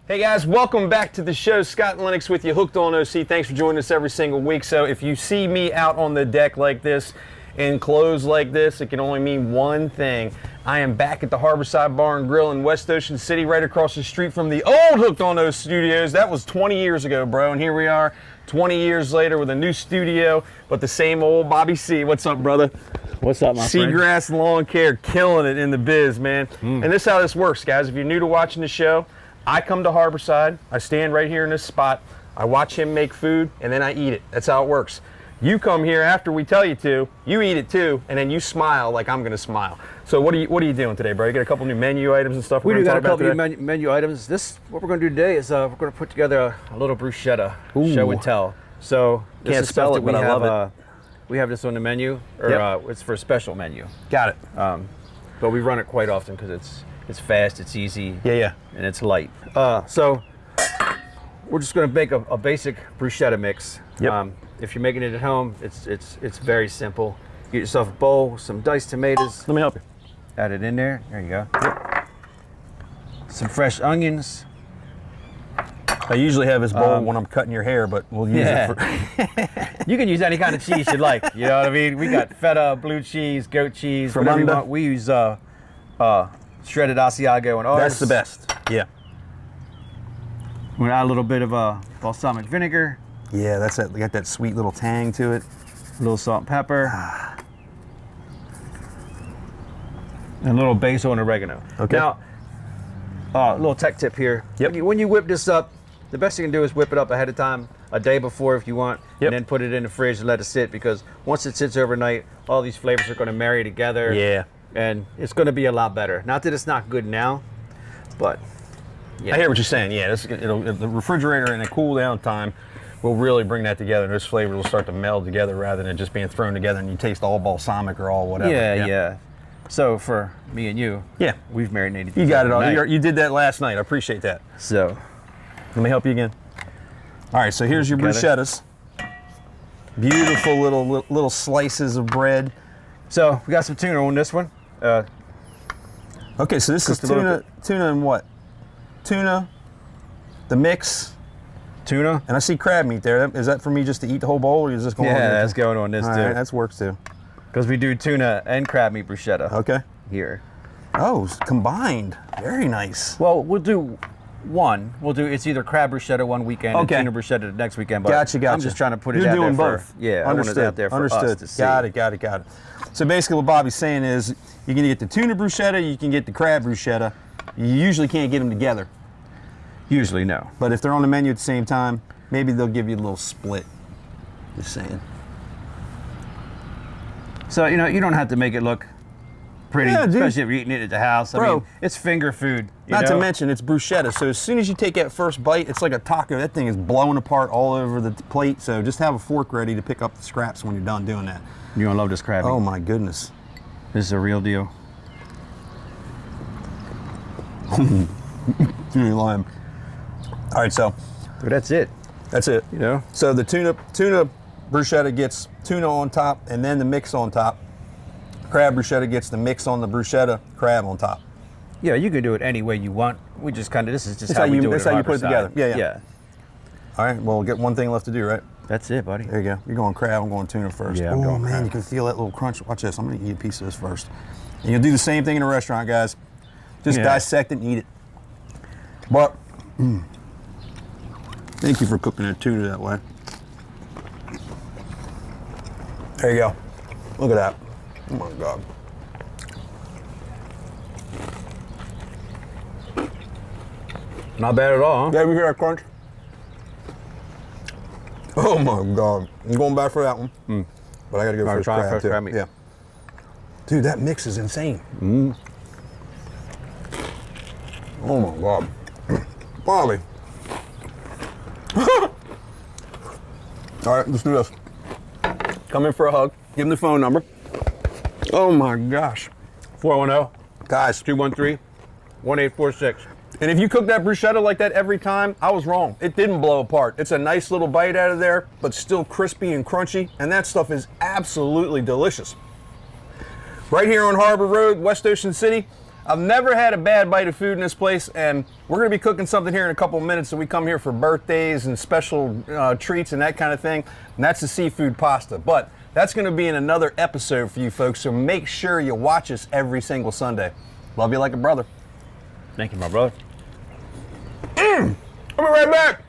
Hey guys, welcome back to the show. Scott and Lennox with you, Hooked on OC. Thanks for joining us every single week. So if you see me out on the deck like this, in clothes like this, it can only mean one thing. I am back at the Harborside Bar and Grill in West Ocean City, right across the street from the old Hooked on OC studios. That was 20 years ago, bro, and here we are 20 years later with a new studio, but the same old Bobby C. What's up, brother? What's up, my friend? Seagrass Lawn Care, killing it in the biz, man. And this is how this works, guys. If you're new to watching the show, I come to Harborside, I stand right here in this spot, I watch him make food, and then I eat it. That's how it works. You come here after we tell you to, you eat it too, and then you smile like I'm gonna smile. So what are you doing today, bro? You got a couple new menu items and stuff? We do got a couple new menu items. What we're gonna do today is we're gonna put together a little bruschetta show and tell. So this Can't is spell stuff it, that but I love it. We have this on the menu, or it's for a special menu. Got it. But we run it quite often because it's fast, it's easy, Yeah. and it's light. So we're just gonna make a basic bruschetta mix. Yep. If you're making it at home, it's very simple. Get yourself a bowl, some diced tomatoes. Let me help you. Add it in there. There you go. Yep. Some fresh onions. I usually have this bowl when I'm cutting your hair, but we'll use it for... You can use any kind of cheese you like. You know what I mean? We got feta, blue cheese, goat cheese, From whatever you under? want. We use shredded Asiago and ours. That's the best. Yeah. We're gonna add a little bit of balsamic vinegar. Yeah, that's it. Got that sweet little tang to it. A little salt and pepper. And a little basil and oregano. Okay. Now, a little tech tip here. Yep. When you whip this up, the best thing you can do is whip it up ahead of time, a day before if you want, Yep. and then put it in the fridge and let it sit, because once it sits overnight, all these flavors are going to marry together. Yeah. And it's going to be a lot better. Not that it's not good now, but yeah. I hear what you're saying. Yeah, the refrigerator and a cool down time will really bring that together. Those flavors will start to meld together rather than just being thrown together and you taste all balsamic or all whatever. Yeah. So for me and you, we've marinated. You got it all. overnight. You did that last night. I appreciate that. So Let me help you again. All right, so here's your bruschettas. Beautiful little slices of bread. So we got some tuna on this one. Okay, so this is tuna and what? Tuna, the mix, Tuna. and I see crab meat there. Is that for me just to eat the whole bowl, or is this going on? Yeah, there that's too? going on this All too. right, that works too. Because we do tuna and crab meat bruschetta Okay. here. Oh, combined. Very nice. Well, we'll do one. It's either crab bruschetta one weekend and tuna bruschetta the next weekend. But Gotcha. I'm just trying to put it You're out doing there both. I want it out there for us to see. Got it. So basically what Bobby's saying is you can get the tuna bruschetta, you can get the crab bruschetta. You usually can't get them together. Usually, no. But if they're on the menu at the same time, maybe they'll give you a little split. Just saying. So, you don't have to make it look pretty, Yeah, dude. especially if you're eating it at the house. Bro. I mean, it's finger food. Not to mention it's bruschetta, so as soon as you take that first bite, it's like a taco. That thing is blowing apart all over the plate, so just have a fork ready to pick up the scraps when you're done doing that. You're going to love this crab meat. Oh my goodness. This is a real deal. You're lying. All right, so But that's it. that's it. You know? So the tuna bruschetta gets tuna on top and then the mix on top. Crab bruschetta gets the mix on the bruschetta, crab on top. Yeah, you can do it any way you want. We just this is just That's how how we you- do it. that's at how you put it Harborside. together. Yeah. All right, well, we'll get one thing left to do, right? That's it, buddy. There you go. You're going crab, I'm going tuna first. Yeah, I'm oh going man, crab. you can feel that little crunch. Watch this. I'm gonna eat a piece of this first. And you'll do the same thing in a restaurant, guys. Just dissect it and eat it. But thank you for cooking that tuna that way. There you go. Look at that. Oh my God. Not bad at all, huh? Yeah, we hear that crunch? Oh my God. I'm going back for that one. But I gotta go first try crab first too. crab meat. Yeah. Dude, that mix is insane. Oh my God. Bobby. All right, let's do this. Come in for a hug. Give him the phone number. Oh my gosh. 410 Guys, 213 1846. and if you cook that bruschetta like that every time, I was wrong. It didn't blow apart. It's a nice little bite out of there, but still crispy and crunchy, and that stuff is absolutely delicious. Right here on Harbor Road, West Ocean City, I've never had a bad bite of food in this place, and we're going to be cooking something here in a couple of minutes. So we come here for birthdays and special treats and that kind of thing, and that's the seafood pasta. But that's going to be in another episode for you folks, so make sure you watch us every single Sunday. Love you like a brother. Thank you, my brother. I'll be right back.